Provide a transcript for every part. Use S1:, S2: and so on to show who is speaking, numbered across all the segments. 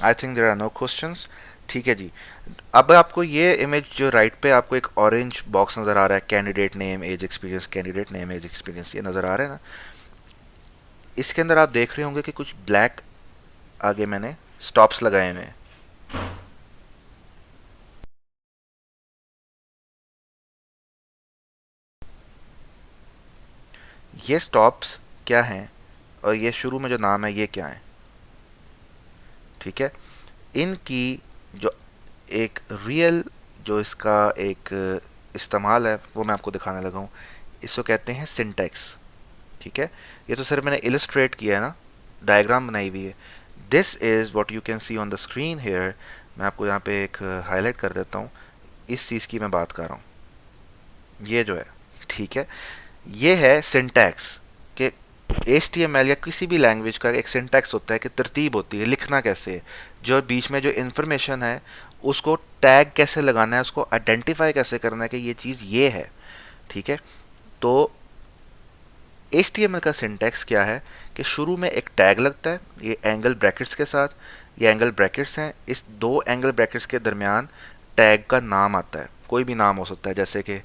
S1: I think there are no questions. ठीक है जी। अब आपको ये इमेज जो राइट पे आपको एक ऑरेंज बॉक्स नज़र आ रहा है, candidate name age experience, candidate name age experience, ये नज़र आ रहा है ना। इसके अंदर आप देख रहे होंगे कि कुछ ब्लैक आगे मैंने स्टॉप्स लगाए हुए हैं। ये स्टॉप्स क्या हैं और ये शुरू में जो नाम है ये क्या है? ठीक है। इनकी जो एक रियल जो इसका एक इस्तेमाल है वो मैं आपको दिखाने लगा हूँ। इसको कहते हैं सिंटैक्स। ठीक है। ये तो सिर्फ मैंने इलस्ट्रेट किया है ना, डायग्राम बनाई हुई है। This is what you can see on the screen here. मैं आपको यहाँ पे एक हाईलाइट कर देता हूँ। इस चीज़ की मैं बात कर रहा हूँ, ये जो है। ठीक है। ये है सिंटैक्स कि HTML या किसी भी लैंग्वेज का एक सिंटैक्स होता है कि तरतीब होती है, लिखना कैसे है, जो बीच में जो इन्फॉर्मेशन है उसको टैग कैसे लगाना है, उसको आइडेंटिफाई कैसे करना है कि ये चीज़ ये है। ठीक है। तो HTML का सिंटैक्स क्या है कि शुरू में एक टैग लगता है, ये एंगल ब्रैकेट्स के साथ। ये एंगल ब्रैकेट्स हैं, इस दो एंगल ब्रैकेट्स के दरमियान टैग का नाम आता है। कोई भी नाम हो सकता है, जैसे कि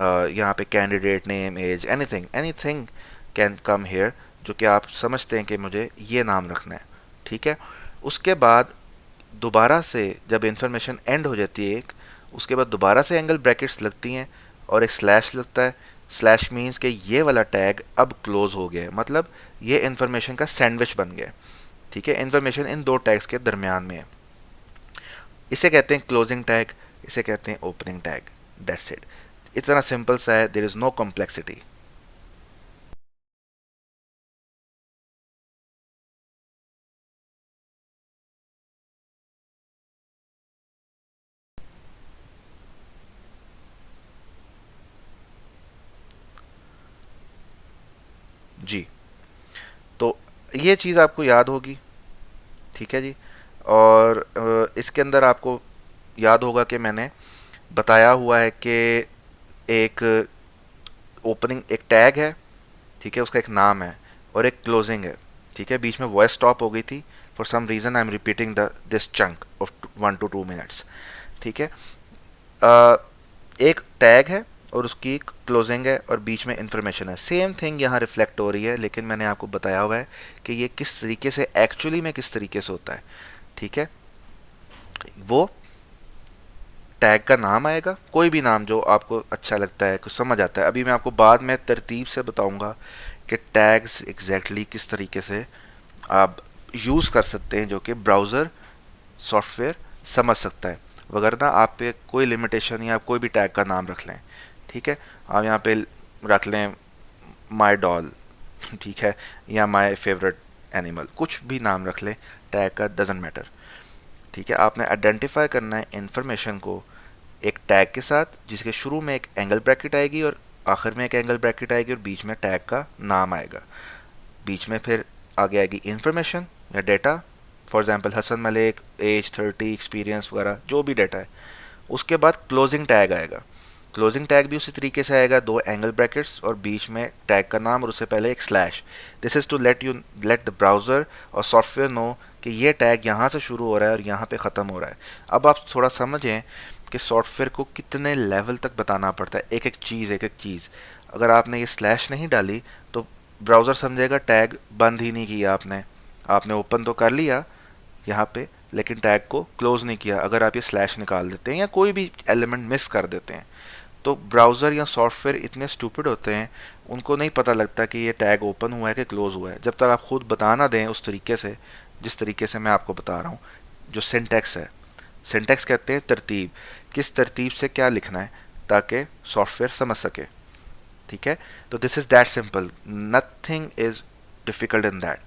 S1: यहाँ पे candidate name age anything anything can come here, जो कि आप समझते हैं कि मुझे ये नाम रखना है। ठीक है। उसके बाद दोबारा से जब इंफॉर्मेशन एंड हो जाती है एक, उसके बाद दोबारा से एंगल ब्रैकेट्स लगती हैं और एक स्लैश लगता है। स्लैश मीन्स कि ये वाला टैग अब क्लोज हो गया है, मतलब ये इंफॉर्मेशन का सैंडविच बन गया है। ठीक है। इंफॉर्मेशन इन दो टैग्स के दरमियान में है। इसे कहते हैं क्लोजिंग टैग, इसे कहते हैं ओपनिंग टैग। That's it. इतना सिंपल सा है, देयर इज नो कॉम्प्लेक्सिटी। जी। तो ये चीज़ आपको याद होगी। ठीक है जी। और इसके अंदर आपको याद होगा कि मैंने बताया हुआ है कि एक ओपनिंग एक टैग है। ठीक है। उसका एक नाम है और एक क्लोजिंग है। ठीक है। बीच में वॉइस स्टॉप हो गई थी, for some reason I am repeating the this chunk of 1 to 2 minutes. ठीक है। अ, एक टैग है और उसकी क्लोजिंग है और बीच में इंफॉर्मेशन है। सेम थिंग यहाँ रिफ्लेक्ट हो रही है, लेकिन मैंने आपको बताया हुआ है कि ये किस तरीके से एक्चुअली में किस तरीके से होता है। ठीक है। वो टैग का नाम आएगा, कोई भी नाम जो आपको अच्छा लगता है, कुछ समझ आता है। अभी मैं आपको बाद में तरतीब से बताऊंगा कि टैग्स एग्जैक्टली किस तरीके से आप यूज़ कर सकते हैं, जो कि ब्राउज़र सॉफ्टवेयर समझ सकता है। वगरना आप पे कोई लिमिटेशन या आप कोई भी टैग का नाम रख लें। ठीक है। आप यहाँ पे रख लें माई डॉल, ठीक है, या माई फेवरेट एनिमल, कुछ भी नाम रख लें, टैग का डजेंट मैटर। ठीक है। आपने आइडेंटिफाई करना है इंफॉर्मेशन को एक टैग के साथ, जिसके शुरू में एक एंगल ब्रैकेट आएगी और आखिर में एक एंगल ब्रैकेट आएगी और बीच में टैग का नाम आएगा। बीच में फिर आगे आएगी इंफॉर्मेशन या data, for example Hasan Malik, age 30, experience वगैरह जो भी डेटा है। उसके बाद क्लोजिंग टैग आएगा। क्लोजिंग टैग भी उसी तरीके से आएगा, दो एंगल ब्रैकेट्स और बीच में टैग का नाम और उससे पहले एक slash. This is to let the browser और सॉफ्टवेयर नो कि ये टैग यहाँ से शुरू हो रहा है और यहाँ पे ख़त्म हो रहा है। अब आप थोड़ा समझें कि सॉफ्टवेयर को कितने लेवल तक बताना पड़ता है, एक एक चीज़ एक एक चीज़। अगर आपने ये स्लैश नहीं डाली तो ब्राउज़र समझेगा टैग बंद ही नहीं किया आपने। आपने ओपन तो कर लिया यहाँ पे, लेकिन टैग को क्लोज नहीं किया। अगर आप ये स्लैश निकाल देते हैं या कोई भी एलिमेंट मिस कर देते हैं, तो ब्राउज़र या सॉफ्टवेयर इतने स्टूपिड होते हैं, उनको नहीं पता लगता कि ये टैग ओपन हुआ है कि क्लोज हुआ है, जब तक आप खुद बता ना दें उस तरीके से जिस तरीके से मैं आपको बता रहा हूँ। जो सिंटैक्स है, सिंटैक्स कहते हैं तरतीब, किस तरतीब से क्या लिखना है ताकि सॉफ्टवेयर समझ सके। ठीक है। तो this is that simple, nothing is difficult in that.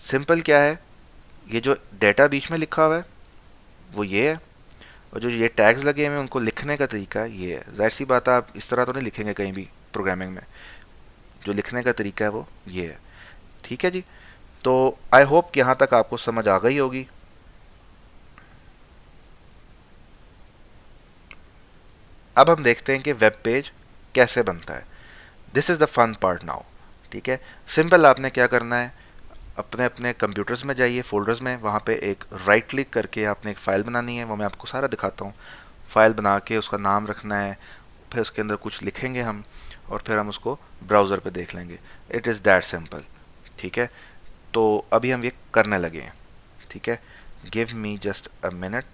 S1: Simple क्या है, ये जो डेटा बीच में लिखा हुआ है वो ये है, और जो ये टैग्स लगे हुए हैं उनको लिखने का तरीका ये है। जाहिर सी बात है आप इस तरह तो नहीं लिखेंगे कहीं भी प्रोग्रामिंग में, जो लिखने का तरीका है वो ये है। ठीक है जी। तो आई होप कि यहाँ तक आपको समझ आ गई होगी। अब हम देखते हैं कि वेब पेज कैसे बनता है। This is the fun part now. ठीक है। सिंपल आपने क्या करना है, अपने अपने कंप्यूटर्स में जाइए, फोल्डर्स में, वहाँ पे एक राइट क्लिक करके आपने एक फ़ाइल बनानी है, वो मैं आपको सारा दिखाता हूँ। फाइल बना के उसका नाम रखना है, फिर उसके अंदर कुछ लिखेंगे हम, और फिर हम उसको ब्राउज़र पे देख लेंगे। It is that simple. ठीक है, तो अभी हम ये करने लगे हैं। ठीक है, give me just a minute.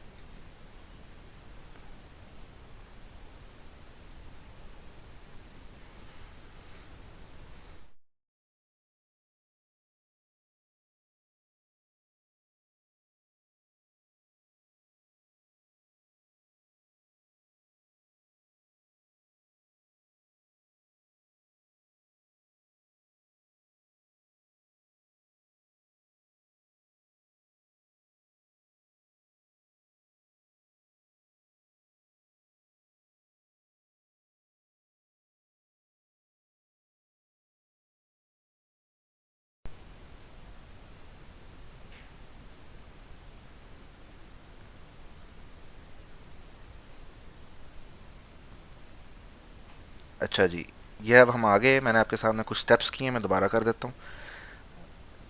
S1: अच्छा जी, ये अब हम आ गए, मैंने आपके सामने कुछ स्टेप्स किए, मैं दोबारा कर देता हूँ।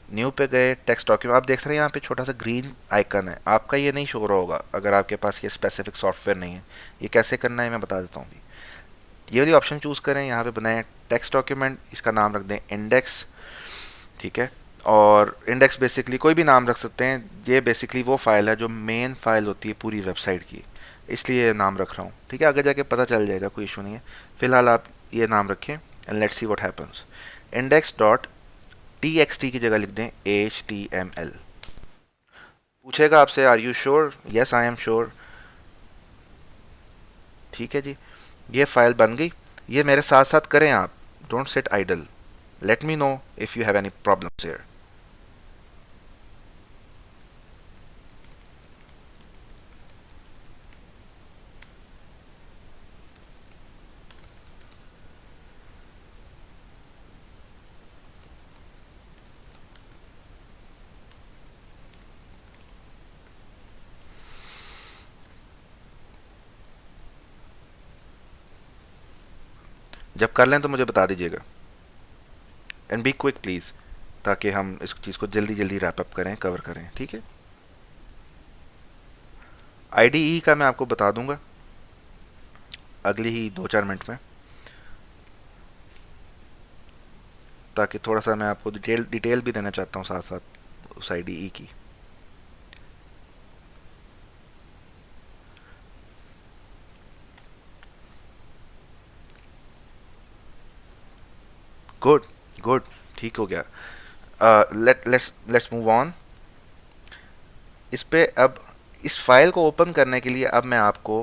S1: न्यू पे गए, टेक्स्ट डॉक्यूमेंट, आप देख रहे हैं यहाँ पे छोटा सा ग्रीन आइकन है, आपका ये नहीं शो रहा होगा अगर आपके पास ये स्पेसिफिक सॉफ्टवेयर नहीं है। ये कैसे करना है मैं बता देता हूँ अभी। ये वाली ऑप्शन चूज़ करें, यहाँ पे बनाएं टेक्स्ट डॉक्यूमेंट, इसका नाम रख दें इंडेक्स। ठीक है, और इंडेक्स बेसिकली कोई भी नाम रख सकते हैं, ये बेसिकली वो फाइल है जो मेन फाइल होती है पूरी वेबसाइट की, इसलिए ये नाम रख रहा हूँ। ठीक है, आगे जाके पता चल जाएगा, कोई इशू नहीं है। फिलहाल आप ये नाम रखें and let's see what happens. Index dot T x T की जगह लिख दें एच टी एम एल। पूछेगा आपसे are you sure, yes I am sure. ठीक है जी, ये फाइल बन गई। ये मेरे साथ साथ करें आप, don't sit idle. Let me know if you have any problems here. जब कर लें तो मुझे बता दीजिएगा, एंड बी क्विक प्लीज़, ताकि हम इस चीज़ को जल्दी जल्दी रैप अप करें, कवर करें। ठीक है, आईडीई का मैं आपको बता दूंगा अगली ही 2-4 मिनट में, ताकि थोड़ा सा मैं आपको डिटेल डिटेल भी देना चाहता हूँ साथ साथ उस आईडीई की। गुड, गुड, ठीक हो गया। Let's move on. इस पे अब इस फाइल को ओपन करने के लिए अब मैं आपको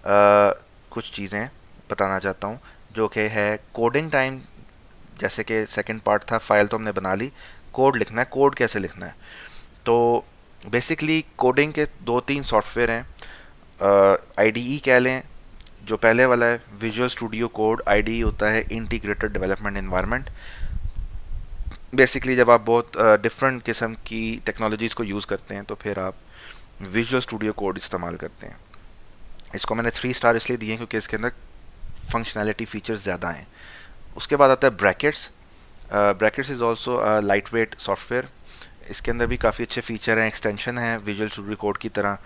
S1: कुछ चीज़ें बताना चाहता हूँ, जो कि है कोडिंग टाइम। जैसे कि सेकंड पार्ट था, फाइल तो हमने बना ली, कोड लिखना है। कोड कैसे लिखना है, तो बेसिकली कोडिंग के 2-3 सॉफ्टवेयर हैं। आईडीई कह लें, जो पहले वाला है विजुअल स्टूडियो कोड। आईडीई होता है इंटीग्रेटेड डेवलपमेंट एनवायरनमेंट। बेसिकली जब आप बहुत डिफरेंट किस्म की टेक्नोलॉजीज़ को यूज़ करते हैं तो फिर आप विजुअल स्टूडियो कोड इस्तेमाल करते हैं। इसको मैंने 3 स्टार इसलिए दिए हैं क्योंकि इसके अंदर फंक्शनैलिटी फीचर्स ज़्यादा हैं। उसके बाद आता है brackets. Brackets is also light weight software. इसके अंदर भी काफ़ी अच्छे फीचर हैं, एक्सटेंशन है विजुअल स्टूडियो कोड की तरह।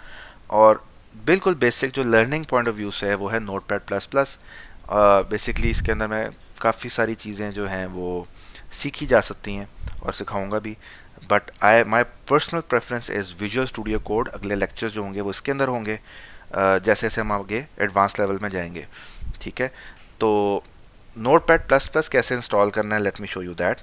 S1: और बिल्कुल बेसिक जो लर्निंग पॉइंट ऑफ व्यू से है वो है note pad plus plus. Basically इसके अंदर मैं काफ़ी सारी चीज़ें जो हैं वो सीखी जा सकती हैं और सिखाऊंगा भी, but I my personal preference is visual studio code. अगले लेक्चर्स जो होंगे वो इसके अंदर होंगे, जैसे जैसे हम आगे एडवांस लेवल में जाएंगे। ठीक है, तो नोट पैड प्लस प्लस कैसे इंस्टॉल करना है, let me show you that.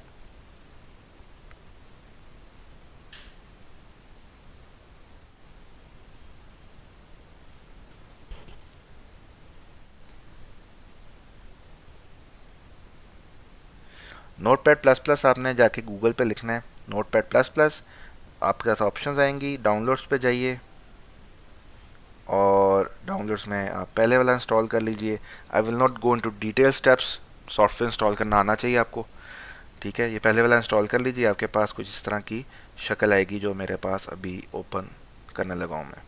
S1: Note pad plus plus आपने जाके गूगल पे लिखना है, नोट पैड प्लस प्लस। आपके पास ऑप्शन आएंगी, डाउनलोड्स पे जाइए और डाउनलोड्स में आप पहले वाला इंस्टॉल कर लीजिए। I will not go into detail steps, software install करना आना चाहिए आपको। ठीक है, ये पहले वाला इंस्टॉल कर लीजिए, आपके पास कुछ इस तरह की शक्ल आएगी जो मेरे पास अभी ओपन करने लगा हूँ मैं।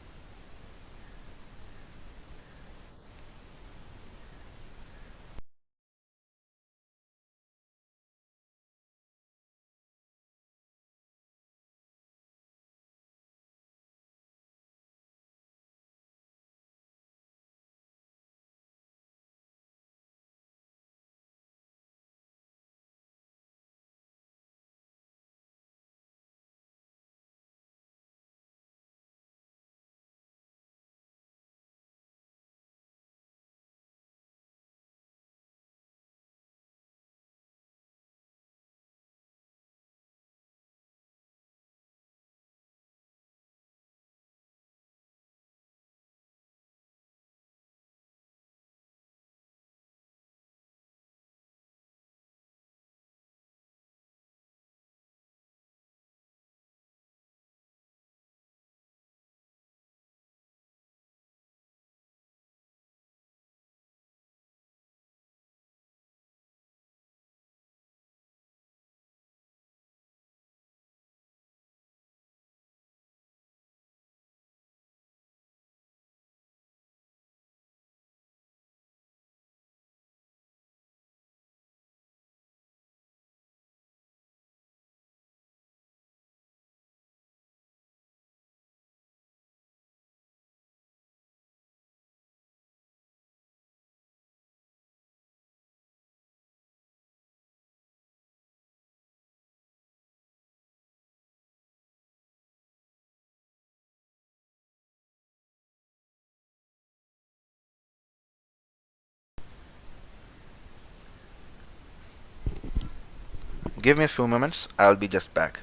S1: Give me a few moments, I'll be just back.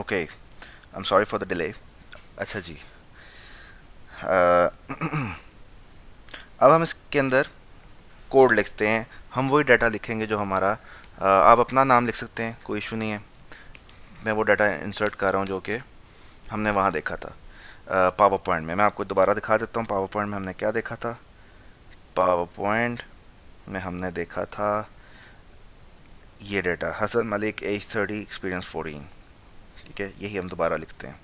S1: Okay, I'm sorry for the delay. अच्छा जी, अ, अब हम इसके अंदर कोड लिखते हैं। हम वही डाटा लिखेंगे जो हमारा, आप अपना नाम लिख सकते हैं, कोई इशू नहीं है। मैं वो डाटा इंसर्ट कर रहा हूँ जो कि हमने वहाँ देखा था पावर पॉइंट में। मैं आपको दोबारा दिखा देता हूँ पावर पॉइंट में हमने क्या देखा था। पावर पॉइंट में हमने देखा था ये data, Hasan Malik age 30 experience 14। ठीक है, यही हम दोबारा लिखते हैं,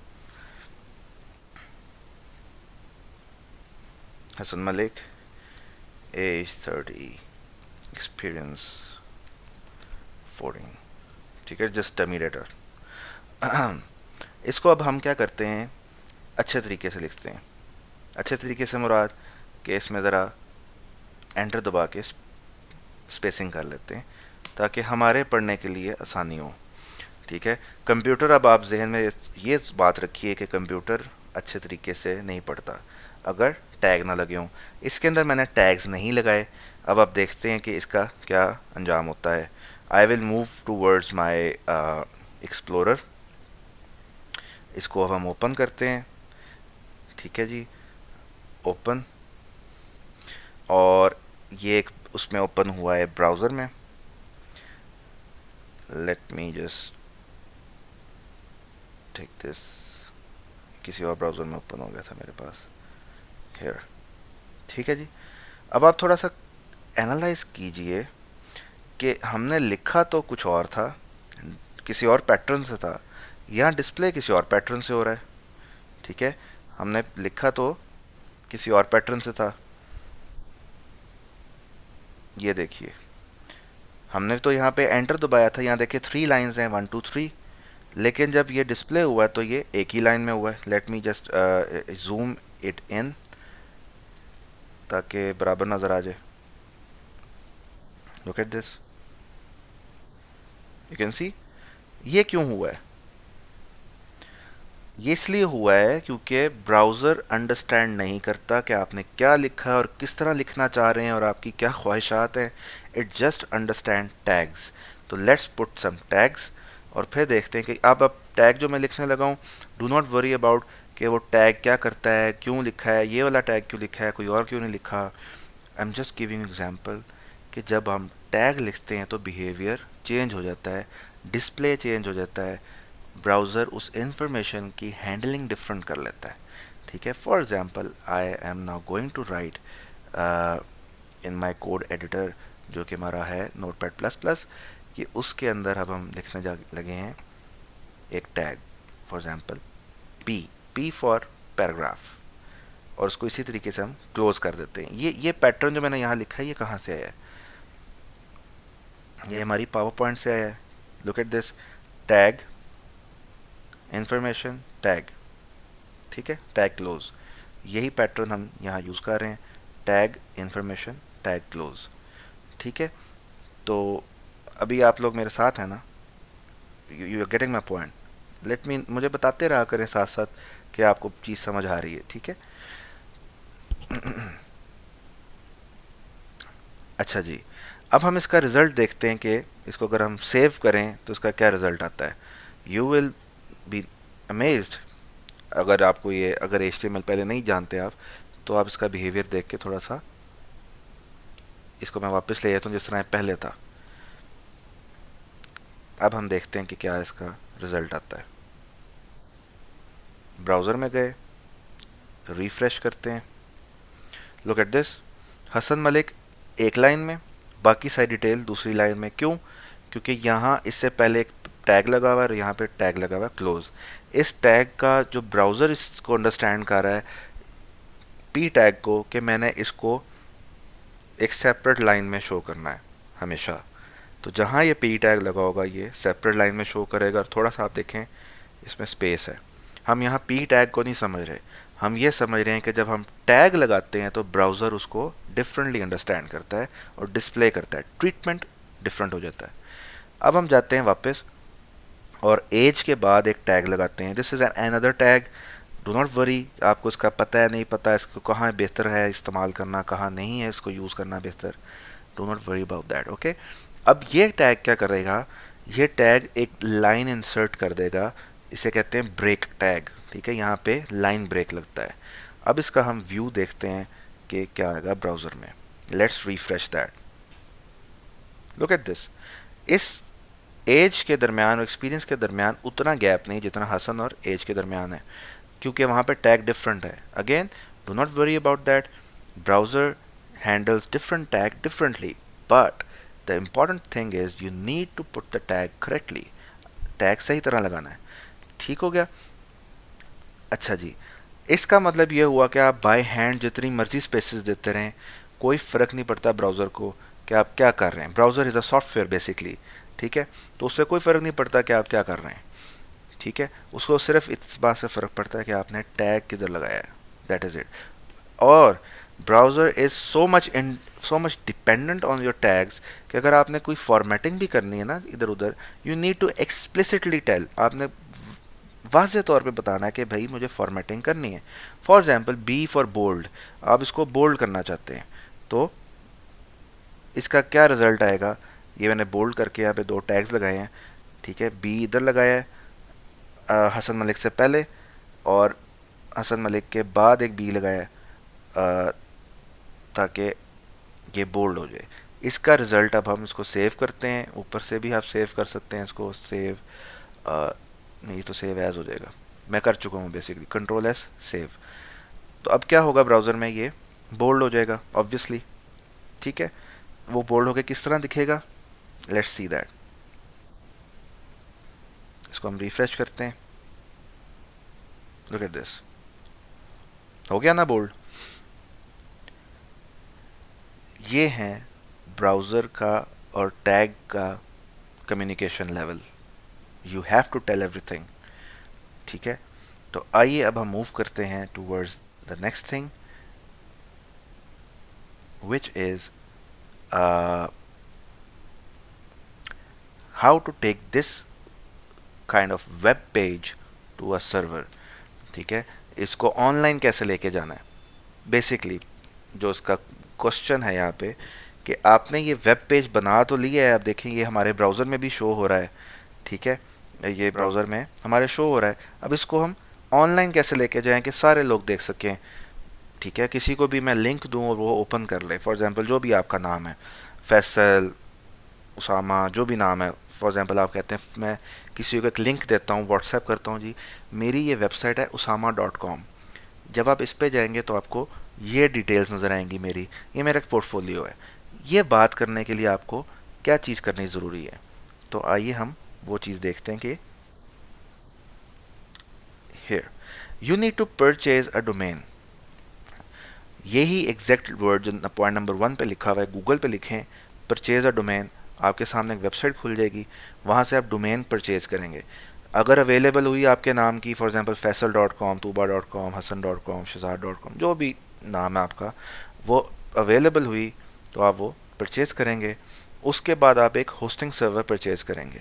S1: हसन मलिक एज 30 एक्सपीरियंस 14। ठीक है, जस्ट डमी डाटा। इसको अब हम क्या करते हैं, अच्छे तरीके से लिखते हैं। अच्छे तरीके से मुराद कि इसमें ज़रा एंटर दबा के स्पेसिंग कर लेते हैं ताकि हमारे पढ़ने के लिए आसानी हो। ठीक है, कंप्यूटर, अब आप जहन में ये बात रखिए कि कंप्यूटर अच्छे तरीके से नहीं पढ़ता अगर टैग ना लगे हों। इसके अंदर मैंने टैग्स नहीं लगाए। अब आप देखते हैं कि इसका क्या अंजाम होता है। I will move towards my explorer. इसको अब हम ओपन करते हैं। ठीक है जी, ओपन, और ये एक उसमें ओपन हुआ है ब्राउज़र में। Let me just take this, किसी और ब्राउज़र में ओपन हो गया था मेरे पास, हेयर। ठीक है जी, अब आप थोड़ा सा एनालाइज कीजिए कि हमने लिखा तो कुछ और था, किसी और पैटर्न से था, यहाँ डिस्प्ले किसी और पैटर्न से हो रहा है। ठीक है, हमने लिखा तो किसी और पैटर्न से था। ये देखिए, हमने तो यहाँ पे एंटर दबाया था, यहाँ देखिए 3 लाइंस हैं, 1 2 3, लेकिन जब ये डिस्प्ले हुआ है तो ये एक ही लाइन में हुआ है। Late me just zoom it in ताकि बराबर नज़र आ जाए। Look at this, you can सी। ये क्यों हुआ है? ये इसलिए हुआ है क्योंकि ब्राउज़र अंडरस्टैंड नहीं करता कि आपने क्या लिखा है और किस तरह लिखना चाह रहे हैं और आपकी क्या ख्वाहिशात हैं। It just understand tags. तो लेट्स पुट सम टैग्स और फिर देखते हैं कि अब टैग जो मैं लिखने लगा हूँ, डू नॉट वरी अबाउट कि वो टैग क्या करता है, क्यों लिखा है, ये वाला टैग क्यों लिखा है, कोई और क्यों नहीं लिखा। I am just giving example कि जब हम टैग लिखते हैं तो बिहेवियर चेंज हो जाता है, डिस्प्ले चेंज हो जाता है, ब्राउज़र उस इंफॉर्मेशन की हैंडलिंग डिफरेंट कर लेता है। ठीक है, for example I am now going to write in my code editor जो कि हमारा है नोटपैड प्लस प्लस, कि उसके अंदर अब हम लिखने जा लगे हैं एक tag, for example P, P for paragraph, और उसको इसी तरीके से हम क्लोज कर देते हैं। ये पैटर्न जो मैंने यहाँ लिखा है ये कहाँ से आया है? ये हमारी पावर पॉइंट से आया है। Look at this, tag information tag. ठीक है, टैग क्लोज, यही पैटर्न हम यहाँ यूज़ कर रहे हैं, टैग इंफॉर्मेशन टैग क्लोज। ठीक है, तो अभी आप लोग मेरे साथ हैं ना, you are getting my point. Let me, मुझे बताते रहा करें साथ साथ कि आपको चीज़ समझ आ रही है। ठीक है। अच्छा जी, अब हम इसका रिज़ल्ट देखते हैं कि इसको अगर हम सेव करें तो इसका क्या रिज़ल्ट आता है। You will be amazed. अगर आपको ये, अगर HTML पहले नहीं जानते आप, तो आप इसका बिहेवियर देख के थोड़ा सा इसको मैं वापस ले जाता हूँ जिस तरह पहले था। अब हम देखते हैं कि क्या इसका रिजल्ट आता है। ब्राउज़र में गए, रिफ्रेश करते हैं, look at this, Hasan Malik एक लाइन में, बाकी सारी डिटेल दूसरी लाइन में। क्यों? क्योंकि यहाँ इससे पहले एक टैग लगा हुआ है और यहाँ पे टैग लगा हुआ है क्लोज। इस टैग का जो ब्राउज़र इसको अंडरस्टैंड कर रहा है, पी टैग को, कि मैंने इसको एक सेपरेट लाइन में शो करना है हमेशा। तो जहाँ ये पी टैग लगा होगा ये सेपरेट लाइन में शो करेगा। और थोड़ा सा आप देखें इसमें स्पेस है। हम यहाँ पी टैग को नहीं समझ रहे, हम ये समझ रहे हैं कि जब हम टैग लगाते हैं तो ब्राउज़र उसको डिफरेंटली अंडरस्टैंड करता है और डिस्प्ले करता है, ट्रीटमेंट डिफरेंट हो जाता है। अब हम जाते हैं वापस और एज के बाद एक टैग लगाते हैं, this is an another tag. Dough not worry, आपको इसका पता है नहीं पता, इसको कहाँ बेहतर है इस्तेमाल करना, कहाँ नहीं है इसको यूज़ करना बेहतर। Dough not worry about that, okay. अब ये टैग क्या करेगा, ये टैग एक लाइन इंसर्ट कर देगा, इसे कहते हैं ब्रेक टैग, ठीक है। यहाँ पे लाइन ब्रेक लगता है। अब इसका हम व्यू देखते हैं कि क्या आएगा ब्राउज़र में। Let's refresh that, look at this. इस एज के दरमियान और एक्सपीरियंस के दरमियान उतना गैप नहीं जितना हसन और एज के दरमियान है, क्योंकि वहाँ पे टैग डिफरेंट है। Again, do not worry about that, browser handles different tag differently, but the important thing is you need to put the tag correctly. Tag सही तरह लगाना है, ठीक हो गया। अच्छा जी, इसका मतलब ये हुआ कि आप बाय हैंड जितनी मर्जी स्पेसेस देते रहें, कोई फ़र्क नहीं पड़ता ब्राउज़र को कि आप क्या कर रहे हैं। Browser is a software basically, ठीक है। तो उससे कोई फ़र्क नहीं पड़ता कि आप क्या कर रहे हैं, ठीक है। उसको सिर्फ इस बात से फ़र्क पड़ता है कि आपने टैग किधर लगाया है, दैट इज़ इट। और browser is so much dependent on your tags कि अगर आपने कोई फॉर्मेटिंग भी करनी है ना इधर उधर, you need to explicitly tell, आपने वाज़े तौर पे बताना है कि भाई मुझे फॉर्मेटिंग करनी है। For example B for bold, आप इसको बोल्ड करना चाहते हैं, तो इसका क्या रिजल्ट आएगा। ये मैंने बोल्ड करके यहाँ पे दो टैग्स लगाए हैं, ठीक है। बी इधर लगाया है हसन मलिक से पहले, और हसन मलिक के बाद एक बी लगाया है ताकि ये बोल्ड हो जाए। इसका रिज़ल्ट अब हम इसको सेव करते हैं, ऊपर से भी आप सेव कर सकते हैं इसको, सेव नहीं तो सेव एज हो जाएगा, मैं कर चुका हूँ बेसिकली, कंट्रोल एस सेव। तो अब क्या होगा ब्राउज़र में, ये बोल्ड हो जाएगा ऑब्वियसली, ठीक है। वो बोल्ड होकर किस तरह दिखेगा, लेट्स सी दैट। इसको हम रिफ्रेश करते हैं, लुक एट दिस, हो गया ना बोल्ड। ये है ब्राउज़र का और टैग का communication level, you have to tell everything, ठीक है। तो आइए अब हम मूव करते हैं towards the next thing, which is how to take this kind of web page to a server, ठीक है। इसको ऑनलाइन कैसे लेके जाना है, बेसिकली जो इसका क्वेश्चन है यहाँ पे, कि आपने ये वेब पेज बना तो लिया है, आप देखेंगे हमारे ब्राउज़र में भी शो हो रहा है, ठीक है। ये ब्राउज़र में हमारे शो हो रहा है। अब इसको हम ऑनलाइन कैसे लेके जाएं कि सारे लोग देख सकें, ठीक है। किसी को भी मैं लिंक दूं और वो ओपन कर ले, फॉर एग्जांपल जो भी आपका नाम है, फैसल, उसामा, जो भी नाम है, फॉर एग्जांपल आप कहते हैं मैं किसी को एक लिंक देता हूँ, व्हाट्सएप करता हूँ, जी मेरी ये वेबसाइट है usama.com। जब आप इस पे जाएंगे तो आपको ये डिटेल्स नज़र आएंगी मेरी, ये मेरा एक पोर्टफोलियो है। ये बात करने के लिए आपको क्या चीज़ करनी ज़रूरी है, तो आइए हम वो चीज़ देखते हैं कि here you need to purchase a domain. यही एग्जैक्ट वर्ड जो पॉइंट नंबर 1 पे लिखा हुआ है, गूगल पे लिखें परचेज अ डोमेन, आपके सामने एक वेबसाइट खुल जाएगी, वहाँ से आप डोमेन परचेज करेंगे। अगर अवेलेबल हुई आपके नाम की, फॉर एग्जांपल फैसल.com, तूबा.com, हसन.com, शहजाद.com, जो भी नाम है आपका, वो अवेलेबल हुई तो आप वो परचेज़ करेंगे। उसके बाद आप एक होस्टिंग सर्वर परचेज़ करेंगे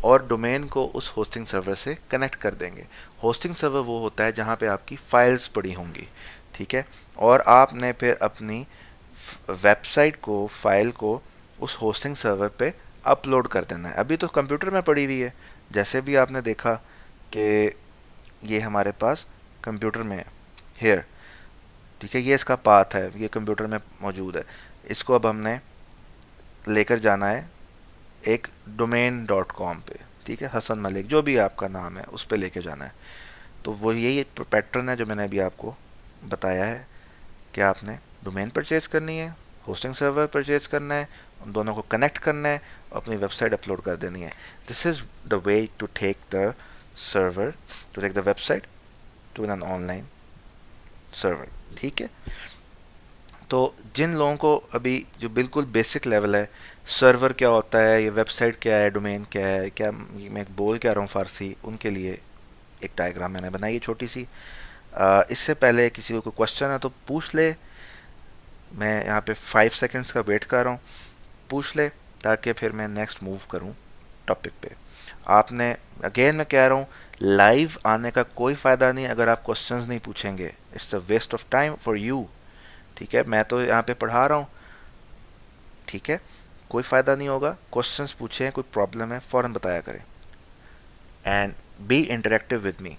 S1: और डोमेन को उस होस्टिंग सर्वर से कनेक्ट कर देंगे। होस्टिंग सर्वर वो होता है जहाँ पे आपकी फ़ाइल्स पड़ी होंगी, ठीक है। और आपने फिर अपनी वेबसाइट को, फाइल को उस होस्टिंग सर्वर पे अपलोड कर देना है। अभी तो कंप्यूटर में पड़ी हुई है, जैसे भी आपने देखा कि ये हमारे पास कंप्यूटर में है, हेयर, ठीक है। ये इसका पाथ है, ये कंप्यूटर में मौजूद है। इसको अब हमने लेकर जाना है एक domain.com पे, ठीक है, हसन मलिक जो भी आपका नाम है उस पे लेके जाना है। तो वो यही पैटर्न है जो मैंने अभी आपको बताया है कि आपने डोमेन परचेज करनी है, होस्टिंग सर्वर परचेज करना है, उन दोनों को कनेक्ट करना है और अपनी वेबसाइट अपलोड कर देनी है। This is the way to take the server, to take the website to an online server, ठीक है। तो जिन लोगों को अभी जो बिल्कुल बेसिक लेवल है, सर्वर क्या होता है, ये वेबसाइट क्या है, डोमेन क्या है, क्या मैं बोल क्या रहा हूँ फारसी, उनके लिए एक डायग्राम मैंने बनाई है छोटी सी। इससे पहले किसी को कोई क्वेश्चन है तो पूछ ले, मैं यहाँ पे 5 सेकंड्स का वेट कर रहा हूँ, पूछ ले ताकि फिर मैं नेक्स्ट मूव करूँ टॉपिक पे। आपने, अगेन मैं कह रहा हूँ, लाइव आने का कोई फ़ायदा नहीं अगर आप क्वेश्चंस नहीं पूछेंगे, it's a waste of time for you, ठीक है। मैं तो यहाँ पे पढ़ा रहा हूँ, ठीक है, कोई फ़ायदा नहीं होगा। क्वेश्चंस पूछें, कोई प्रॉब्लम है फ़ौरन बताया करें, and be interactive with me.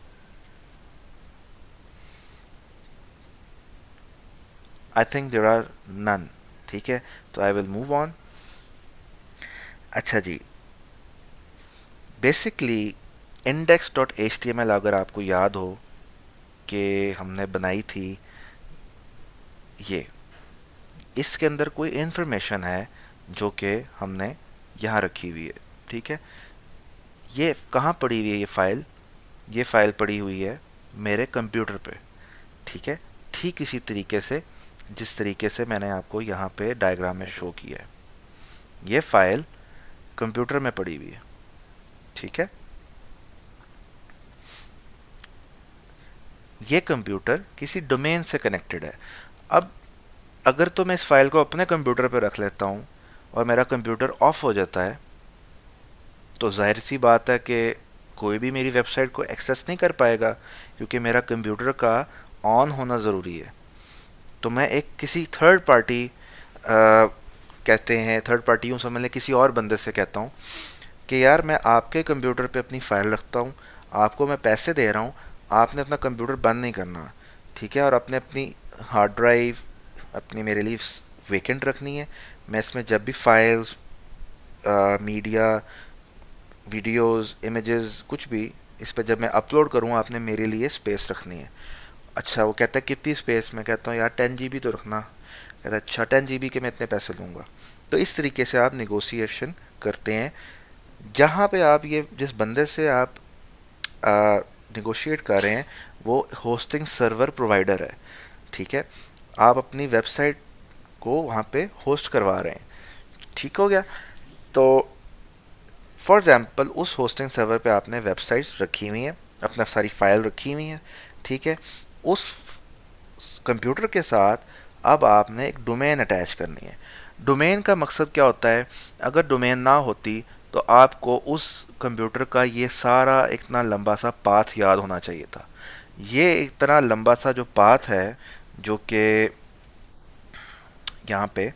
S1: I think there are none, ठीक है, तो आई विल मूव ऑन। अच्छा जी, बेसिकली index.html अगर आपको याद हो कि हमने बनाई थी ये, इसके अंदर कोई इन्फॉर्मेशन है जो कि हमने यहाँ रखी हुई है, ठीक है। ये कहाँ पड़ी हुई है ये फाइल पड़ी हुई है मेरे कंप्यूटर पे, ठीक है, ठीक इसी तरीके से जिस तरीके से मैंने आपको यहाँ पे डायग्राम में शो किया है। ये फाइल कंप्यूटर में पड़ी हुई है, ठीक है। ये कंप्यूटर किसी डोमेन से कनेक्टेड है। अब अगर तो मैं इस फाइल को अपने कंप्यूटर पर रख लेता हूँ और मेरा कंप्यूटर ऑफ हो जाता है, तो जाहिर सी बात है कि कोई भी मेरी वेबसाइट को एक्सेस नहीं कर पाएगा, क्योंकि मेरा कंप्यूटर का ऑन होना ज़रूरी है। तो मैं एक किसी थर्ड पार्टी, कहते हैं थर्ड पार्टी, यूँ समझ लें किसी और बंदे से कहता हूँ कि यार मैं आपके कंप्यूटर पे अपनी फ़ाइल रखता हूँ, आपको मैं पैसे दे रहा हूँ, आपने अपना कंप्यूटर बंद नहीं करना, ठीक है, और अपने अपनी हार्ड ड्राइव अपनी मेरे लिए वेकेंट रखनी है। मैं इसमें जब भी फाइल्स, मीडिया, वीडियोस, इमेजेस, कुछ भी इस पर जब मैं अपलोड करूँ, आपने मेरे लिए स्पेस रखनी है। अच्छा, वो कहता है कितनी स्पेस? मैं कहता हूँ यार 10 GB तो रखना। कहता है अच्छा 10 GB के मैं इतने पैसे लूँगा। तो इस तरीके से आप निगोशिएशन करते हैं। जहाँ पे आप ये जिस बंदे से आप निगोशिएट कर रहे हैं वो होस्टिंग सर्वर प्रोवाइडर है, ठीक है। आप अपनी वेबसाइट को वहाँ पे होस्ट करवा रहे हैं, ठीक हो गया। तो फॉर एग्जांपल उस होस्टिंग सर्वर पे आपने वेबसाइट्स रखी हुई हैं, अपना सारी फाइल रखी हुई हैं, ठीक है। उस कंप्यूटर के साथ अब आपने एक डोमेन अटैच करनी है। डोमेन का मकसद क्या होता है? अगर डोमेन ना होती तो आपको उस कंप्यूटर का ये सारा इतना लंबा सा पाथ याद होना चाहिए था। ये इतना लंबा सा जो पाथ है, जो कि यहाँ पे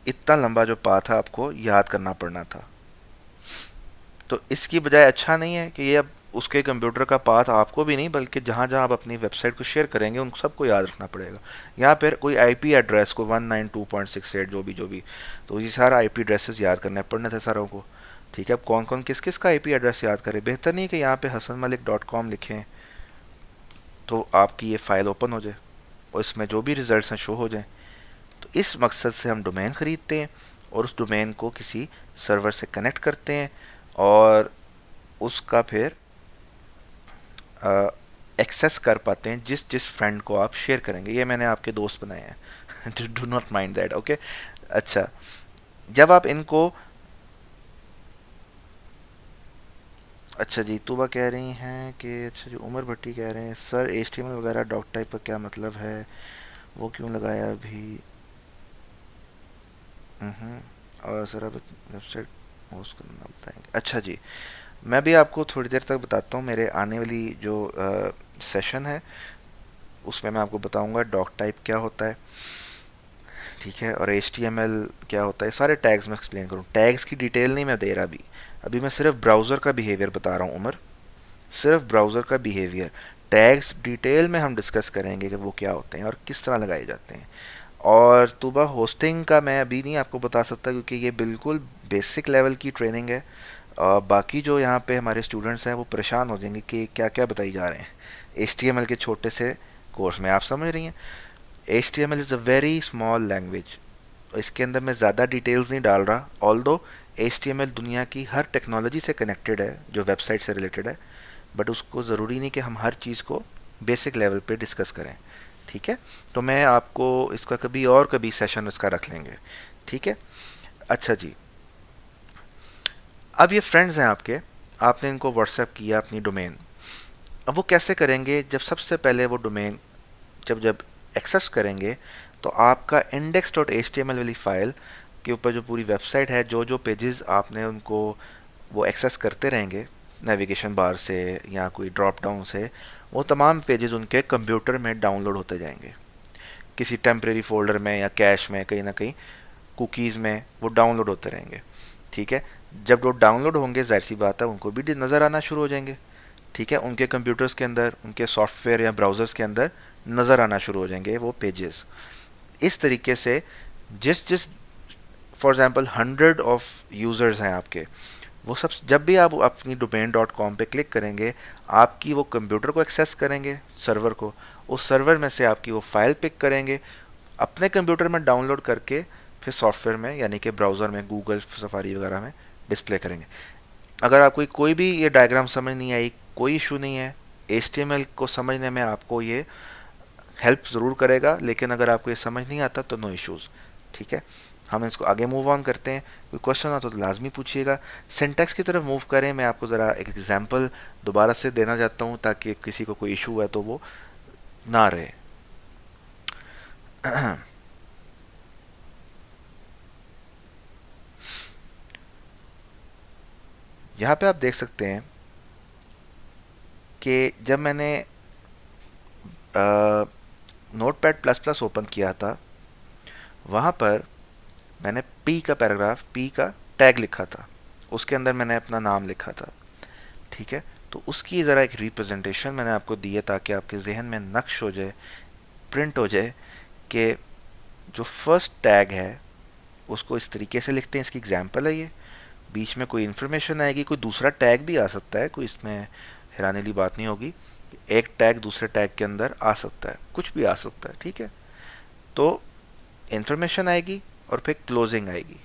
S1: इतना लंबा जो पाथ है आपको याद करना पड़ना था। तो इसकी बजाय अच्छा नहीं है कि ये अब उसके कंप्यूटर का पाथ आपको भी नहीं, बल्कि जहाँ जहाँ आप अपनी वेबसाइट को शेयर करेंगे उन सबको याद रखना पड़ेगा। यहाँ पर कोई आईपी एड्रेस को 192.68 जो भी, तो ये सारा आईपी एड्रेसेस याद करने पड़ने थे सारों को, ठीक है। अब कौन कौन किस किस का आईपी एड्रेस याद करें? बेहतर नहीं कि यहाँ पे hasanmalik.com लिखें तो आपकी ये फाइल ओपन हो जाए और इसमें जो भी रिजल्ट्स हैं शो हो जाएं। तो इस मकसद से हम डोमेन ख़रीदते हैं और उस डोमेन को किसी सर्वर से कनेक्ट करते हैं और उसका फिर एक्सेस कर पाते हैं जिस जिस फ्रेंड को आप शेयर करेंगे। ये मैंने आपके दोस्त बनाए हैं, do not mind that, okay. अच्छा, जब आप इनको, अच्छा जी, तूबा कह रही हैं कि, अच्छा जी, उमर भट्टी कह रहे हैं सर HTML वगैरह डॉक टाइप का क्या मतलब है, वो क्यों लगाया अभी? और सर आप वेबसाइट होस्ट करना बताएंगे? अच्छा जी, मैं भी आपको थोड़ी देर तक बताता हूँ। मेरे आने वाली जो सेशन है उसमें मैं आपको बताऊंगा डॉक टाइप क्या होता है, ठीक है, और HTML क्या होता है। सारे टैग्स में एक्सप्लेन करूँ। टैग्स की डिटेल नहीं मैं दे रहा अभी मैं सिर्फ ब्राउज़र का बिहेवियर बता रहा हूँ उमर, सिर्फ ब्राउज़र का बिहेवियर। टैग्स डिटेल में हम डिस्कस करेंगे कि वो क्या होते हैं और किस तरह लगाए जाते हैं। और तूबा होस्टिंग का मैं अभी नहीं आपको बता सकता क्योंकि ये बिल्कुल बेसिक लेवल की ट्रेनिंग है। बाकी जो यहाँ पे हमारे स्टूडेंट्स हैं वो परेशान हो जाएंगे कि क्या क्या बताई जा रहे हैं HTML के छोटे से कोर्स में। आप समझ रही हैं, HTML is a very small language. इसके अंदर मैं ज़्यादा डिटेल्स नहीं डाल रहा, ऑल्दो HTML दुनिया की हर टेक्नोलॉजी से कनेक्टेड है जो वेबसाइट से रिलेटेड है, बट उसको ज़रूरी नहीं कि हम हर चीज़ को बेसिक लेवल पे डिस्कस करें। ठीक है, तो मैं आपको इसका कभी और कभी सेशन इसका रख लेंगे। ठीक है, अच्छा जी। अब ये फ्रेंड्स हैं आपके, आपने इनको व्हाट्सएप किया अपनी डोमेन। अब वो कैसे करेंगे, जब सबसे पहले वो डोमेन जब जब एक्सेस करेंगे तो आपका index.html वाली फाइल के ऊपर जो पूरी वेबसाइट है, जो जो पेजेस आपने उनको वो एक्सेस करते रहेंगे नेविगेशन बार से या कोई ड्रॉप डाउन से, वो तमाम पेजेस उनके कंप्यूटर में डाउनलोड होते जाएंगे किसी टेम्परेरी फोल्डर में या कैश में, कहीं ना कहीं कुकीज़ में वो डाउनलोड होते रहेंगे। ठीक है, जब वो डाउनलोड होंगे जाहिर सी बात है उनको भी नज़र आना शुरू हो जाएंगे। ठीक है, उनके कंप्यूटर्स के अंदर, उनके सॉफ्टवेयर या ब्राउज़र्स के अंदर नज़र आना शुरू हो जाएंगे वो पेजेस। इस तरीके से जिस जिस फॉर एग्जांपल 100 यूज़र्स हैं आपके, वो सब जब भी आप अपनी domain.com पे क्लिक करेंगे आपकी वो कंप्यूटर को एक्सेस करेंगे, सर्वर को, उस सर्वर में से आपकी वो फाइल पिक करेंगे, अपने कंप्यूटर में डाउनलोड करके फिर सॉफ्टवेयर में यानी कि ब्राउज़र में, गूगल सफारी वगैरह में डिस्प्ले करेंगे। अगर आपको कोई भी ये डायग्राम समझ नहीं आई, कोई इशू नहीं है, HTML को समझने में आपको ये हेल्प ज़रूर करेगा, लेकिन अगर आपको ये समझ नहीं आता तो नो इश्यूज़। ठीक है, हम इसको आगे मूव ऑन करते हैं। कोई क्वेश्चन हो तो लाजमी पूछिएगा। सिंटैक्स की तरफ मूव करें, मैं आपको ज़रा एक एग्जांपल दोबारा से देना चाहता हूँ ताकि किसी को कोई इशू है तो वो ना रहे। यहाँ पे आप देख सकते हैं कि जब मैंने नोटपैड प्लस प्लस ओपन किया था, वहाँ पर मैंने पी का पैराग्राफ, पी का टैग लिखा था, उसके अंदर मैंने अपना नाम लिखा था। ठीक है, तो उसकी ज़रा एक रिप्रेजेंटेशन मैंने आपको दी है ताकि आपके जहन में नक्श हो जाए, प्रिंट हो जाए कि जो फर्स्ट टैग है उसको इस तरीके से लिखते हैं। इसकी एग्जांपल है ये, बीच में कोई इन्फॉर्मेशन आएगी, कोई दूसरा टैग भी आ सकता है, कोई इसमें हैरानी वाली बात नहीं होगी। एक टैग दूसरे टैग के अंदर आ सकता है, कुछ भी आ सकता है। ठीक है, तो इन्फॉर्मेशन आएगी और फिर क्लोजिंग आएगी।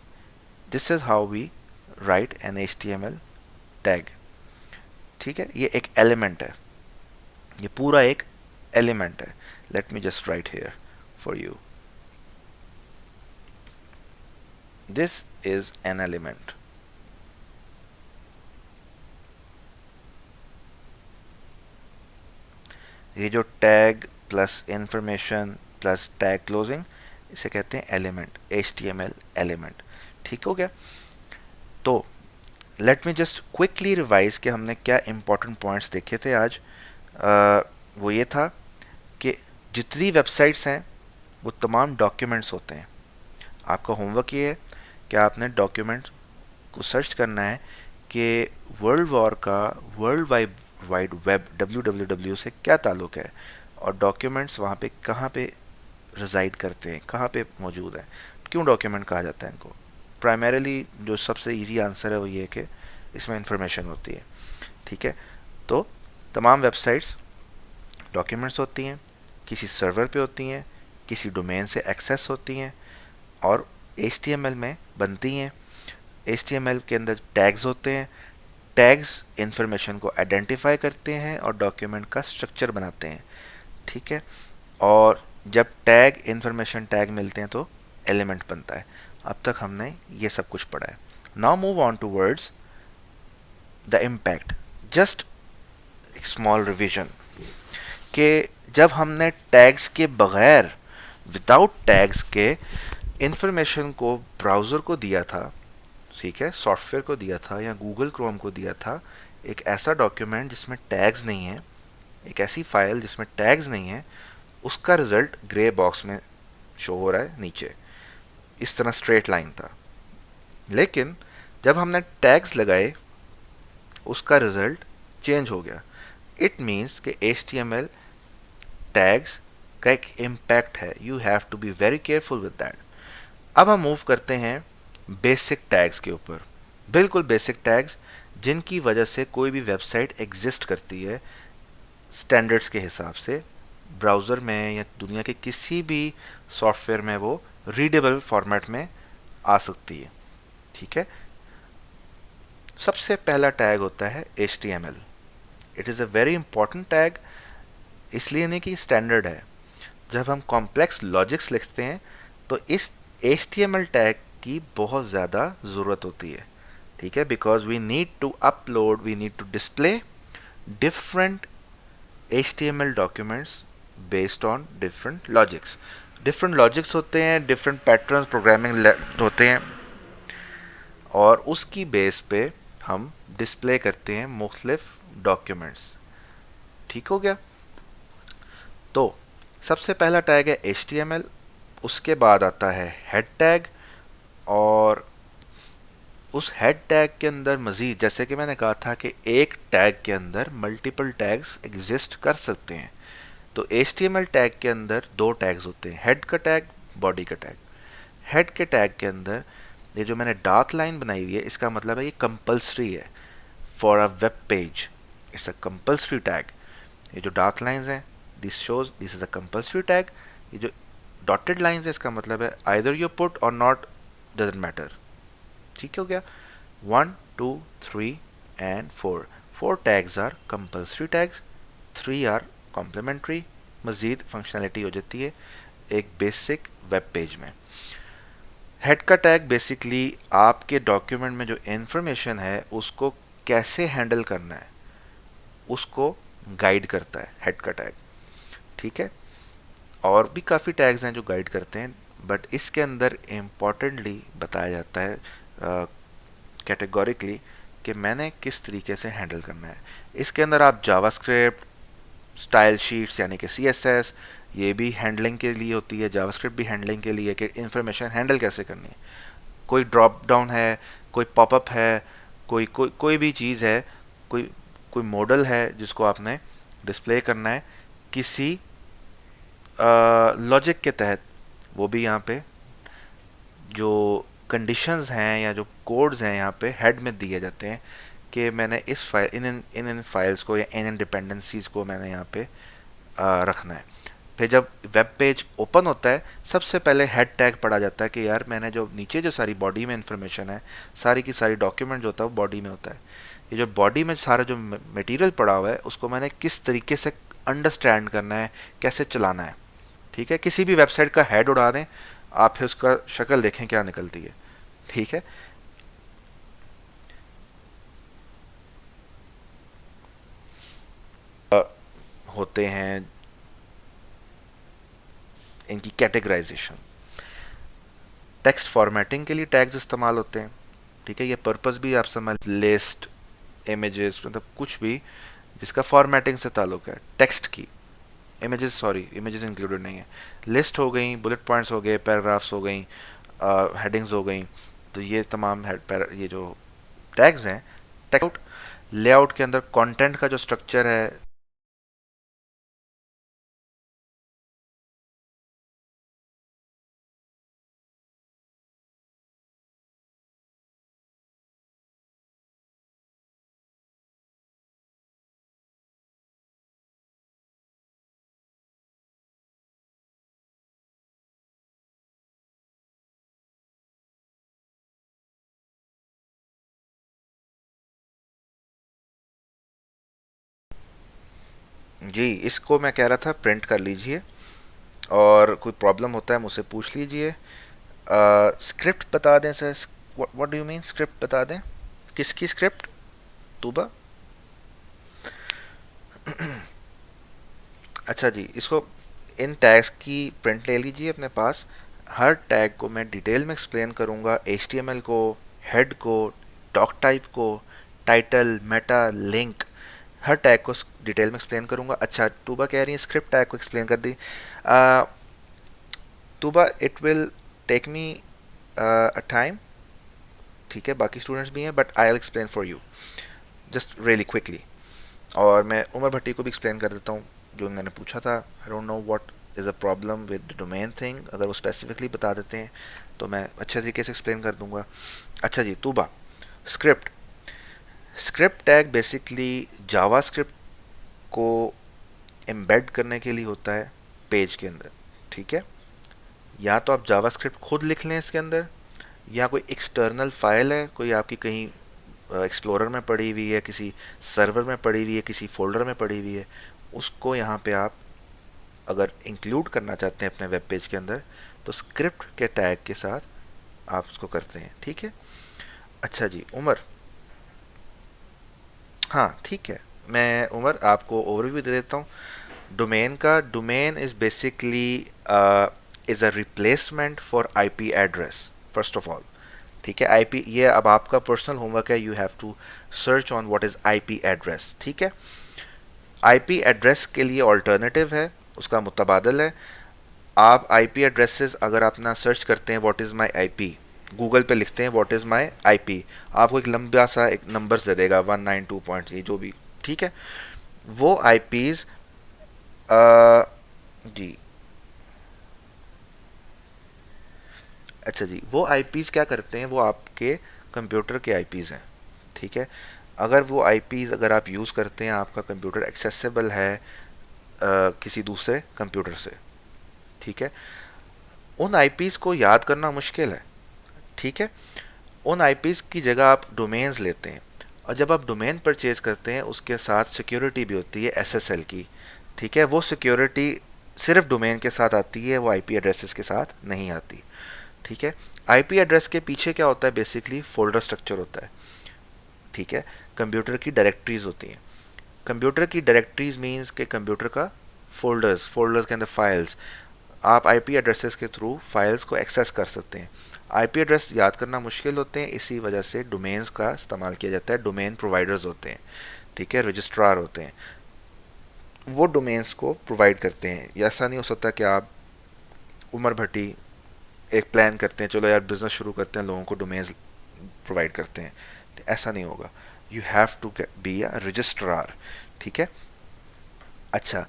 S1: This is how we write an HTML tag. ठीक है, ये एक एलिमेंट है, ये पूरा एक एलिमेंट है। Late me just right here for you, this is an element. ये जो tag plus information plus tag closing, इसे कहते हैं एलिमेंट, HTML एलिमेंट। ठीक हो गया। तो late me just quickly revise कि हमने क्या इंपॉर्टेंट पॉइंट्स देखे थे आज। वो ये था कि जितनी वेबसाइट्स हैं वो तमाम डॉक्यूमेंट्स होते हैं। आपका होमवर्क ये है कि आपने डॉक्यूमेंट्स को सर्च करना है कि वर्ल्ड वॉर का वर्ल्ड वाइड वेब WWW से क्या ताल्लुक है और डॉक्यूमेंट्स वहाँ पे कहाँ पे रिजाइड करते हैं, कहाँ पे मौजूद है, क्यों डॉक्यूमेंट कहा जाता है इनको। प्राइमरीली जो सबसे इजी आंसर है वो ये कि इसमें इंफॉर्मेशन होती है। ठीक है, तो तमाम वेबसाइट्स डॉक्यूमेंट्स होती हैं, किसी सर्वर पे होती हैं, किसी डोमेन से एक्सेस होती हैं और HTML में बनती हैं। HTML के अंदर टैग्स होते हैं, टैग्स इंफॉर्मेशन को आइडेंटिफाई करते हैं और डॉक्यूमेंट का स्ट्रक्चर बनाते हैं। ठीक है, और जब टैग इंफॉर्मेशन टैग मिलते हैं तो एलिमेंट बनता है। अब तक हमने ये सब कुछ पढ़ा है। Now move on towards the impact. Just एक स्मॉल रिविजन कि जब हमने टैग्स के बगैर, विदाउट टैग्स के इंफॉर्मेशन को ब्राउज़र को दिया था, ठीक है, सॉफ्टवेयर को दिया था या गूगल क्रोम को दिया था, एक ऐसा डॉक्यूमेंट जिसमें टैग्स नहीं है, एक ऐसी फाइल जिसमें टैग्स नहीं है, उसका रिजल्ट ग्रे बॉक्स में शो हो रहा है नीचे, इस तरह स्ट्रेट लाइन था। लेकिन जब हमने टैग्स लगाए उसका रिजल्ट चेंज हो गया। इट मीन्स कि HTML टैग्स का एक इम्पैक्ट है, you have to be very careful with that. अब हम मूव करते हैं बेसिक टैग्स के ऊपर, बिल्कुल बेसिक टैग्स जिनकी वजह से कोई भी वेबसाइट एग्जिस्ट करती है स्टैंडर्ड्स के हिसाब से, ब्राउज़र में या दुनिया के किसी भी सॉफ्टवेयर में वो रीडेबल फॉर्मेट में आ सकती है। ठीक है, सबसे पहला टैग होता है HTML। It is a very important tag, इसलिए नहीं कि स्टैंडर्ड है। जब हम कॉम्प्लेक्स लॉजिक्स लिखते हैं तो इस HTML टैग की बहुत ज़्यादा ज़रूरत होती है। ठीक है, because we need to upload, we need to display different HTML documents based on different logics. Different logics होते हैं, डिफरेंट पैटर्न्स प्रोग्रामिंग होते हैं, और उसकी बेस पे हम डिस्प्ले करते हैं मुख्तलिफ डॉक्यूमेंट्स। ठीक हो गया। तो सबसे पहला टैग है HTML, उसके बाद आता है हेड टैग, और उस हेड टैग के अंदर मज़ीद, जैसे कि मैंने कहा था कि एक टैग के अंदर मल्टीपल टैग्स एग्जिस्ट कर सकते हैं, तो HTML टैग के अंदर दो टैग्स होते हैं, हेड का टैग, बॉडी का टैग। हेड के टैग के अंदर ये जो मैंने डार्क लाइन बनाई हुई है, इसका मतलब है ये कंपल्सरी है for a web page, it's a compulsory tag. ये जो डार्क लाइंस हैं, this shows this is a compulsory tag. ये जो डॉटेड लाइंस है, इसका मतलब है आइदर यू पुट और नॉट, डजेंट मैटर। ठीक हो गया, 1 2 3 and 4, 4 tags are compulsory tags, 3 are complementary. मज़ीद फंक्शनैलिटी हो जाती है एक बेसिक वेब पेज में। हेड का टैग बेसिकली आपके डॉक्यूमेंट में जो इंफॉर्मेशन है उसको कैसे हैंडल करना है उसको गाइड करता है हेड का टैग। ठीक है, और भी काफ़ी टैग्स हैं जो गाइड करते हैं, बट इसके अंदर इम्पॉर्टेंटली बताया जाता है कैटेगोरिकली कि मैंने किस तरीके से हैंडल करना है। इसके अंदर आप जावास्क्रिप्ट, स्टाइल शीट्स यानी कि CSS, ये भी हैंडलिंग के लिए होती है, जावास्क्रिप्ट भी हैंडलिंग के लिए कि इंफॉर्मेशन हैंडल कैसे करनी है। कोई ड्रॉप डाउन है, कोई पॉपअप है, कोई कोई कोई भी चीज़ है, कोई कोई मॉडल है जिसको आपने डिस्प्ले करना है किसी लॉजिक के तहत, वो भी यहाँ पे जो कंडीशंस हैं या जो कोड्स हैं यहाँ पे हेड में दिए जाते हैं कि मैंने इस फाइल इन फाइल्स को या इन डिपेंडेंसीज को मैंने यहाँ पे रखना है। फिर जब वेब पेज ओपन होता है सबसे पहले हेड टैग पढ़ा जाता है कि यार मैंने जो नीचे जो सारी बॉडी में इंफॉर्मेशन है, सारी की सारी डॉक्यूमेंट जो होता है वो बॉडी में होता है। ये जो बॉडी में सारा जो मटेरियल पड़ा हुआ है उसको मैंने किस तरीके से अंडरस्टैंड करना है, कैसे चलाना है। ठीक है, किसी भी वेबसाइट का हेड उड़ा दें आप, फिर उसका शक्ल देखें क्या निकलती है। ठीक है, होते हैं इनकी कैटेगराइजेशन। टेक्स्ट फॉर्मेटिंग के लिए टैग्स इस्तेमाल होते हैं। ठीक है, ये पर्पस भी आप समझ, लिस्ट, इमेजेस, मतलब कुछ भी जिसका फॉर्मेटिंग से ताल्लुक है टेक्स्ट की। इमेजेस, सॉरी इमेजेस इंक्लूडेड नहीं है। लिस्ट हो गई, बुलेट पॉइंट्स हो गए, पैराग्राफ्स हो गई, हेडिंग्स हो गई, तो ये तमाम ये जो टैग्स हैं। टेक्स्ट लेआउट के अंदर कंटेंट का जो स्ट्रक्चर है, जी इसको मैं कह रहा था प्रिंट कर लीजिए, और कोई प्रॉब्लम होता है मुझसे पूछ लीजिए। स्क्रिप्ट बता दें sir, what do you mean script बता दें, किसकी स्क्रिप्ट? तूबा? अच्छा जी, इसको इन टैग्स की प्रिंट ले लीजिए अपने पास। हर टैग को मैं डिटेल में एक्सप्लेन करूँगा, HTML को, हेड को, डॉक टाइप को, टाइटल, मेटा, लिंक, हर टैग को डिटेल में एक्सप्लेन करूँगा। अच्छा, तूबा कह रही है स्क्रिप्ट टैग को एक्सप्लेन कर दी। Tooba it will take me a time, ठीक है, बाकी स्टूडेंट्स भी हैं, but I will explain for you just really quickly. और मैं उमर भट्टी को भी एक्सप्लेन कर देता हूँ जो उन्होंने पूछा था। I don't know what is a problem with domain thing, अगर वो स्पेसिफिकली बता देते हैं तो मैं अच्छे तरीके से एक्सप्लेन कर दूंगा। अच्छा जी, Tooba, script. Script tag basically JavaScript को एम्बेड करने के लिए होता है पेज के अंदर, ठीक है। या तो आप जावा स्क्रिप्ट खुद लिख लें इसके अंदर, या कोई एक्सटर्नल फाइल है, कोई आपकी कहीं एक्सप्लोरर में पड़ी हुई है, किसी सर्वर में पड़ी हुई है, किसी फोल्डर में पड़ी हुई है, उसको यहाँ पे आप अगर इंक्लूड करना चाहते हैं अपने वेब पेज के अंदर तो स्क्रिप्ट के टैग के साथ आप उसको करते हैं, ठीक है। अच्छा जी उमर, हाँ ठीक है, मैं उमर आपको ओवरव्यू दे देता हूँ डोमेन का। Domain is basically is a replacement for IP address first of all, ठीक है। आईपी, ये अब आपका पर्सनल होमवर्क है, you have to search on what is IP address, ठीक है। आईपी एड्रेस के लिए ऑल्टरनेटिव है, उसका मुतबादल है। आप आईपी एड्रेसेस अगर आप ना सर्च करते हैं what is my IP, Google पे लिखते हैं व्हाट इज़ माई आईपी, आपको एक लंबा सा एक नंबर्स दे देगा 192 जो भी, ठीक है। वो आईपीज जी, अच्छा जी, वो आईपीज क्या करते हैं, वो आपके कंप्यूटर के आईपीज हैं, ठीक है। अगर वो आईपीज अगर आप यूज़ करते हैं, आपका कंप्यूटर एक्सेसिबल है किसी दूसरे कंप्यूटर से, ठीक है, उन आईपीज को याद करना मुश्किल है, ठीक है। उन आईपीज की जगह आप डोमेन्स लेते हैं, और जब आप डोमेन परचेज करते हैं उसके साथ सिक्योरिटी भी होती है एसएसएल की, ठीक है। वो सिक्योरिटी सिर्फ डोमेन के साथ आती है, वो आईपी एड्रेसेस के साथ नहीं आती, ठीक है। आईपी एड्रेस के पीछे क्या होता है, बेसिकली फोल्डर स्ट्रक्चर होता है, ठीक है। कंप्यूटर की डायरेक्टरीज होती हैं। कंप्यूटर की डायरेक्टरीज मीन्स के कंप्यूटर का फोल्डर्स, फोल्डर्स के अंदर फाइल्स, आप आईपी एड्रेसेस के थ्रू फाइल्स को एक्सेस कर सकते हैं। आईपी एड्रेस याद करना मुश्किल होते हैं, इसी वजह से डोमेन्स का इस्तेमाल किया जाता है। डोमेन प्रोवाइडर्स होते हैं, ठीक है, रजिस्ट्रार होते हैं, वो डोमेन्स को प्रोवाइड करते हैं। ऐसा नहीं हो सकता कि आप उमर भट्टी एक प्लान करते हैं, चलो यार बिजनेस शुरू करते हैं, लोगों को डोमेन्स प्रोवाइड करते हैं, ऐसा नहीं होगा। You have to be a registrar, ठीक है। अच्छा,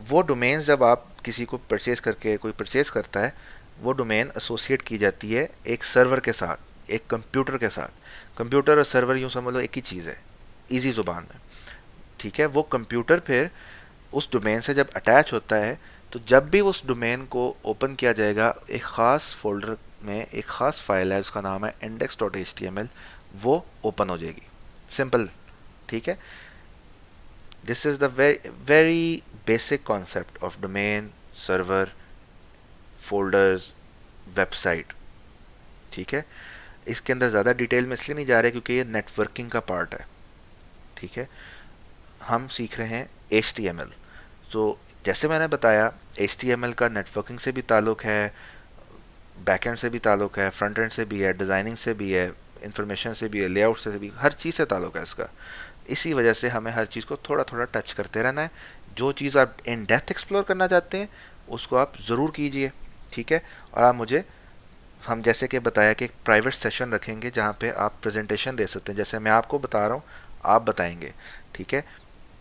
S1: वो डोमेन्स जब आप किसी को परचेज करके कोई परचेज करता है, वो डोमेन एसोसिएट की जाती है एक सर्वर के साथ, एक कंप्यूटर के साथ। कंप्यूटर और सर्वर यूँ समझ लो एक ही चीज़ है, इजी ज़ुबान में, ठीक है। वो कंप्यूटर फिर उस डोमेन से जब अटैच होता है, तो जब भी उस डोमेन को ओपन किया जाएगा, एक ख़ास फोल्डर में एक ख़ास फाइल है उसका नाम है index.html, वो ओपन हो जाएगी, सिंपल, ठीक है। This is the very basic concept of domain, server, folders, website, ठीक है। इसके अंदर ज़्यादा डिटेल में इसलिए नहीं जा रहे क्योंकि ये नेटवर्किंग का पार्ट है, ठीक है। हम सीख रहे हैं HTML, तो जैसे मैंने बताया HTML का नेटवर्किंग से भी ताल्लुक़ है, बैकएंड से भी ताल्लुक़ है, फ्रंट एंड से भी है, डिज़ाइनिंग से भी है, इंफॉर्मेशन से भी है, लेआउट से भी, हर चीज़ से ताल्लुक़ है इसका। इसी वजह से हमें हर चीज़ को थोड़ा थोड़ा टच करते रहना है। जो चीज़ आप इन डेप्थ एक्सप्लोर करना चाहते हैं उसको आप ज़रूर कीजिए, ठीक है। और आप मुझे, हम जैसे कि बताया कि एक प्राइवेट सेशन रखेंगे जहाँ पे आप प्रेजेंटेशन दे सकते हैं, जैसे मैं आपको बता रहा हूँ आप बताएंगे, ठीक है।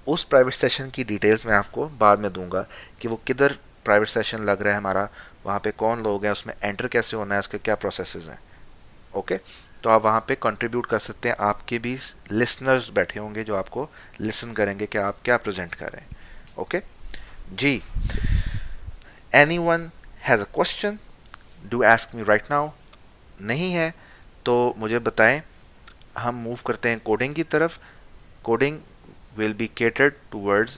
S1: उस प्राइवेट सेशन की डिटेल्स मैं आपको बाद में दूंगा कि वो किधर प्राइवेट सेशन लग रहा है हमारा, वहाँ पे कौन लोग हैं, उसमें एंटर कैसे होना है, उसके क्या प्रोसेसेस हैं, ओके। तो आप वहाँ पे कंट्रीब्यूट कर सकते हैं, आपके भी लिसनर्स बैठे होंगे जो आपको लिसन करेंगे कि आप क्या प्रेजेंट कर रहे हैं, ओके जी। Anyone has a question, do ask me right now. नहीं है तो मुझे बताएं, हम मूव करते हैं कोडिंग की तरफ। Coding will be catered towards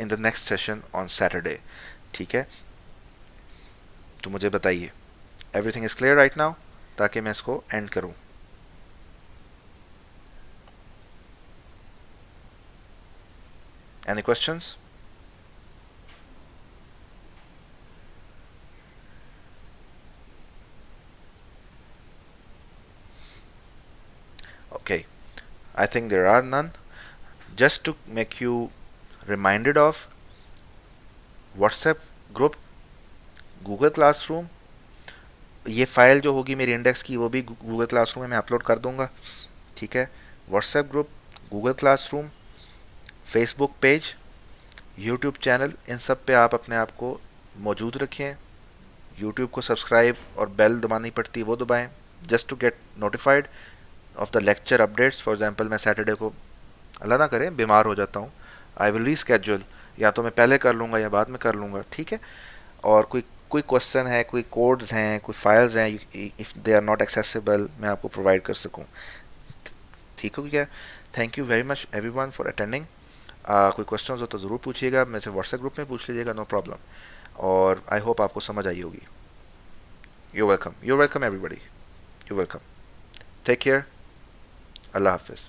S1: in the next session on Saturday, ठीक है। तो मुझे बताइए everything is clear right now, ताकि मैं इसको एंड करूं। Any questions? Okay, I think there are none. Just to make you reminded of WhatsApp group, Google Classroom, ये फाइल जो होगी मेरी इंडेक्स की वो भी गूगल क्लासरूम में मैं अपलोड कर दूंगा, ठीक है। WhatsApp group, Google classroom, Facebook page, YouTube channel, इन सब पे आप अपने आप को मौजूद रखें। यूट्यूब को सब्सक्राइब और बेल दबानी पड़ती है वो दबाएं, just to get notified of the lecture updates. For example मैं सैटरडे को, अल्लाह ना करे, बीमार हो जाता हूँ, आई विल रीस्केड्यूल, या तो मैं पहले कर लूँगा या बाद में कर लूँगा, ठीक है। और कोई कोई क्वेश्चन है, कोई कोड्स हैं, कोई फाइल्स हैं, if they are not accessible, मैं आपको प्रोवाइड कर सकूँ, ठीक हो क्या। Thank you very much everyone for attending. कोई क्वेश्चन हो तो ज़रूर पूछिएगा, मेरे से व्हाट्सएप ग्रुप में पूछ लीजिएगा, नो प्रॉब्लम। और आई होप आपको समझ आई होगी। You welcome everybody, you welcome. Take care, अल्लाह हाफिज़।